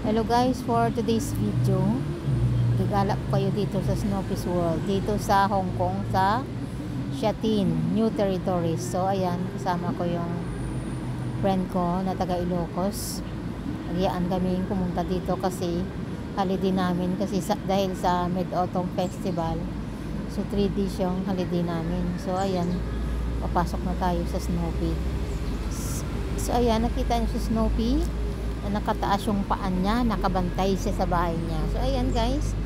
Hello guys, for today's video, gagala ko kayo dito sa Snoopy's World, dito sa Hong Kong, sa Shatin, New Territories. So ayan, kasama ko yung friend ko na taga Ilocos. Nagyaan kami pumunta dito kasi holiday namin, kasi dahil sa Mid-Autumn Festival. So 3 days yung holiday namin. So ayan, papasok na tayo sa Snoopy. So ayan, nakita niyo si Snoopy na nakataas yung paan niya, nakabantay siya sa bahay niya. So ayan guys,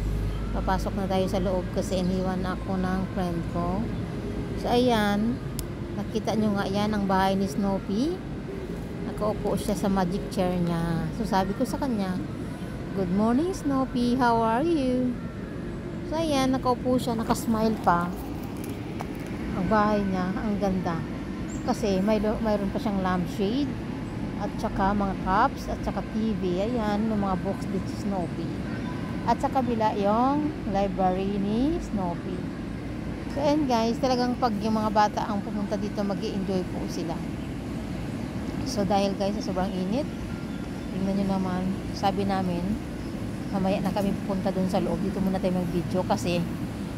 papasok na tayo sa loob kasi iniwan ako ng friend ko. So ayan, nakita nyo nga yan ang bahay ni Snoopy. Nakaupo siya sa magic chair niya. So sabi ko sa kanya, "Good morning Snoopy, how are you?" So ayan, nakaupo siya, nakasmile pa. Ang bahay niya, ang ganda. Kasi mayroon pa siyang lampshade, at saka mga cups, at saka TV. Ayan, may mga books dito si Snoopy. At sa kabila yung library ni Snoopy. So ayan guys, talagang pag yung mga bata ang pumunta dito, mag-i-enjoy po sila. So dahil guys, sa sobrang init, tingnan nyo naman, sabi namin, mamaya na kami pupunta dun sa loob. Dito muna tayo mag-video kasi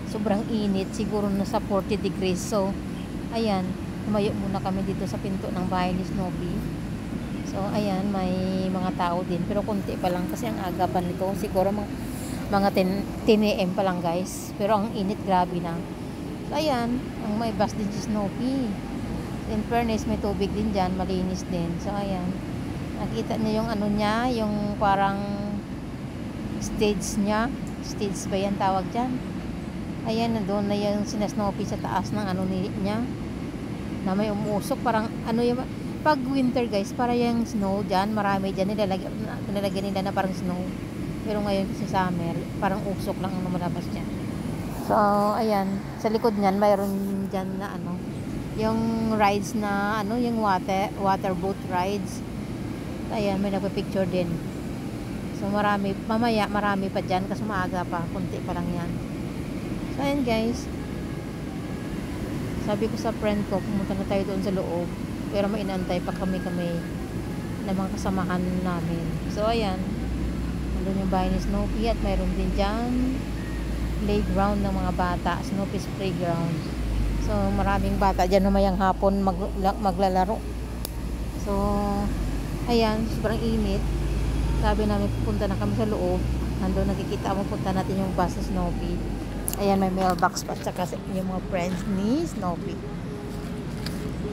sobrang init, siguro nasa 40 degrees. So ayan, tumayo muna kami dito sa pinto ng bahay ni Snoopy. So ayan, may mga tao din, pero konti pa lang kasi ang aga pa nito, siguro mga 10 AM pa lang guys, pero ang init grabe na. So ayan, ang may bus din si Snoopy. In fairness, may tubig din dyan, malinis din. So ayan, nakita niyo yung ano niya, yung parang stage niya, stage ba yan tawag dyan? Ayan, nandoon na yung sina Snoopy sa taas ng ano niya, na may umuusok, parang ano yung pag winter guys, para yung snow dyan, marami dyan, nilalagyan nila na parang snow. Pero ngayon kasi summer, parang usok lang ang lumalabas dyan. So, ayan, sa likod nyan, mayroon dyan na ano, yung rides na, ano, yung water boat rides. So, ayan, may nagpa-picture din. So, mamaya marami pa dyan, kasi maaga pa, kunti pa lang yan. So, ayan guys, sabi ko sa friend ko, pumunta na tayo doon sa loob. Pero may inantay pa kami na mga kasamahan namin. So ayan, nandun yung bahay ni Snoopy, at mayroon din dyan playground ng mga bata, Snoopy's playground. So maraming bata dyan mamayang hapon maglalaro. So ayan, sobrang init. Sabi namin pupunta na kami sa loob. Nandun nakikita mo, punta natin yung bus ni Snoopy. Ayan, may mailbox pa, tsaka yung mga friends ni Snoopy.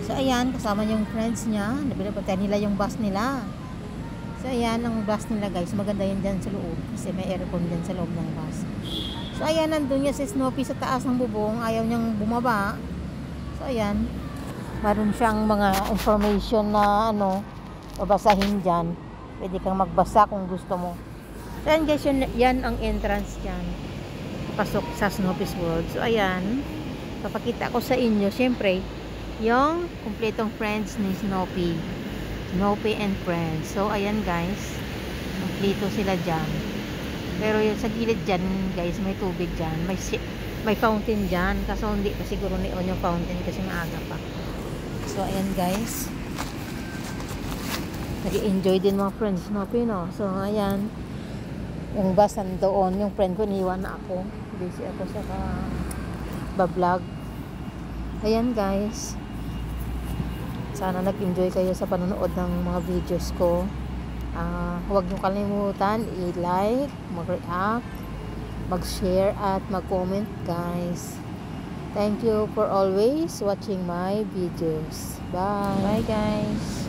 So ayan, kasama yung friends niya, nabinabantay nila yung bus nila. So ayan, ang bus nila guys, maganda yan dyan sa loob kasi may aircon dyan sa loob ng bus. So ayan, nandun niya si Snoopy sa taas ng bubong, ayaw niyang bumaba. So ayan, meron siyang mga information na ano, babasahin dyan. Pwede kang magbasa kung gusto mo. So ayan guys, yan ang entrance dyan, pasok sa Snoopy's World. So ayan, papakita ko sa inyo, syempre yung kumpletong friends ni Snoopy and friends. So ayan guys, kumpleto sila dyan. Pero yung sa gilid dyan guys, may tubig dyan, may fountain dyan, kaso hindi pa siguro ni-on yung fountain kasi maaga pa. So ayan guys, nag-enjoy din mga friends Snoopy, no? So ayan, yung bus nandoon, yung friend ko niwan na ako, busy ako sa bablog. Ayan guys, sana nag-enjoy kayo sa panonood ng mga videos ko. Huwag nyo kalimutan i-like, mag-react, mag-share at mag-comment guys. Thank you for always watching my videos. Bye guys.